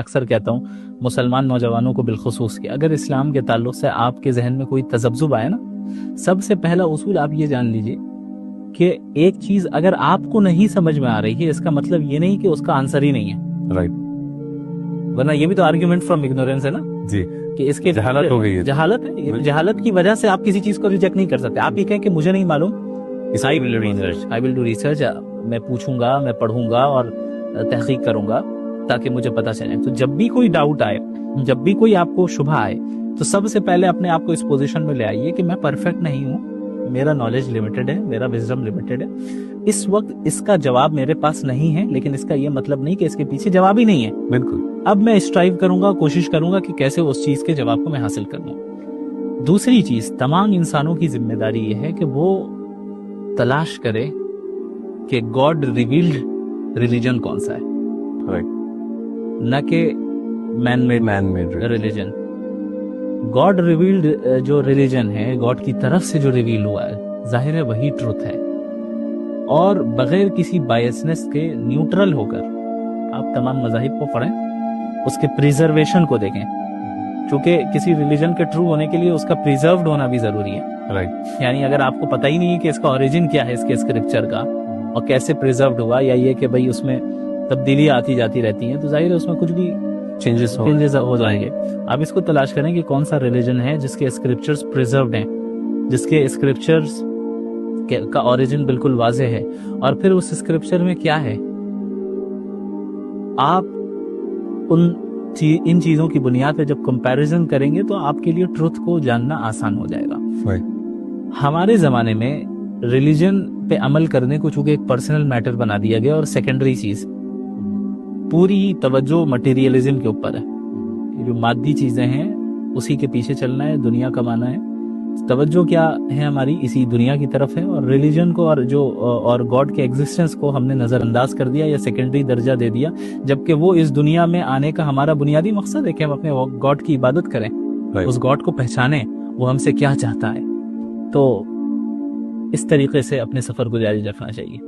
اکثر کہتا ہوں مسلمان نوجوانوں کو بالخصوص کہ اگر اسلام کے تعلق سے آپ کے ذہن میں کوئی تذبذب آئے نا، سب سے پہلا اصول آپ یہ جان لیجئے کہ ایک چیز اگر آپ کو نہیں سمجھ میں آ رہی ہے، اس کا مطلب یہ نہیں کہ اس کا آنسر ہی نہیں ہے، رائٹ، ورنہ یہ بھی تو آرگیومنٹ فرام اگنورینس ہے نا جی، کہ اس کے جہالت ہو گئی ہے، جہالت ہے، جہالت کی وجہ سے آپ کسی چیز کو ریجیکٹ نہیں کر سکتے. آپ یہ کہیں کہ مجھے نہیں معلوم، I will do research، میں پوچھوں گا، میں پڑھوں گا اور تحقیق کروں گا تاکہ مجھے پتا چلے. تو جب بھی کوئی ڈاؤٹ آئے، جب بھی کوئی آپ کو شبہ آئے، تو سب سے پہلے اپنے آپ کو اس پوزیشن میں لے آئیے کہ میں پرفیکٹ نہیں ہوں، میرا نالج لمیٹڈ ہے، میرا وزڈم لمیٹڈ ہے، اس وقت اس کا جواب میرے پاس نہیں ہے، لیکن اس کا یہ مطلب نہیں کہ اس کے پیچھے جواب ہی نہیں ہے. بالکل. اب میں اسٹرائیو کروں گا، کوشش کروں گا کہ کیسے اس چیز کے جواب کو میں حاصل کروں. دوسری چیز، تمام انسانوں کی ذمہ داری یہ ہے کہ وہ تلاش کرے کہ گاڈ ریویلڈ ریلیجن کون سا ہے، رائٹ، نہ کہ man made religion. God revealed جو ریلیجن ہے، گاڈ کی طرف سے جو ریویل ہوا ہے، ظاہر ہے وہی ٹروتھ ہے، اور بغیر کسی بائسنس کے نیوٹرل ہو کر آپ تمام مذاہب کو پڑھیں، اس کے پریزرویشن کو دیکھیں، چونکہ کسی ریلیجن کے ٹرو ہونے کے لیے اس کا پریزروڈ ہونا بھی ضروری ہے. رائٹ، یعنی اگر آپ کو پتہ ہی نہیں ہے کہ اس کا اوریجن کیا ہے، اس کے اسکرپچر کا، اور کیسے پریزروڈ ہوا، یا یہ کہ بھئی اس میں تبدیلیاں آتی جاتی رہتی ہیں، تو ظاہر ہے اس میں کچھ بھی چینجز ہو جائیں گے. آپ اس کو تلاش کریں کہ کون سا ریلیجن ہے جس کے اسکرپچرز پریزروڈ ہیں، جس کے اسکرپچرز کا اوریجن بالکل واضح ہے، اور پھر اس اسکرپچر میں کیا ہے. آپ ان چیزوں کی بنیاد پہ جب کمپیریزن کریں گے تو آپ کے لیے ٹروتھ کو جاننا آسان ہو جائے گا. ہمارے زمانے میں ریلیجن پہ عمل کرنے کو چونکہ ایک پرسنل میٹر بنا دیا گیا، اور سیکنڈری چیز، پوری توجہ مٹیریلزم کے اوپر ہے. جو مادی چیزیں ہیں اسی کے پیچھے چلنا ہے، دنیا کمانا ہے. توجہ کیا ہے ہماری اسی دنیا کی طرف ہے، اور ریلیجن کو اور گاڈ کے ایگزسٹنس کو ہم نے نظر انداز کر دیا یا سیکنڈری درجہ دے دیا، جبکہ وہ اس دنیا میں آنے کا ہمارا بنیادی مقصد ہے کہ ہم اپنے گاڈ کی عبادت کریں، اس گاڈ کو پہچانیں، وہ ہم سے کیا چاہتا ہے. تو اس طریقے سے اپنے سفر کو جاری رکھنا چاہیے.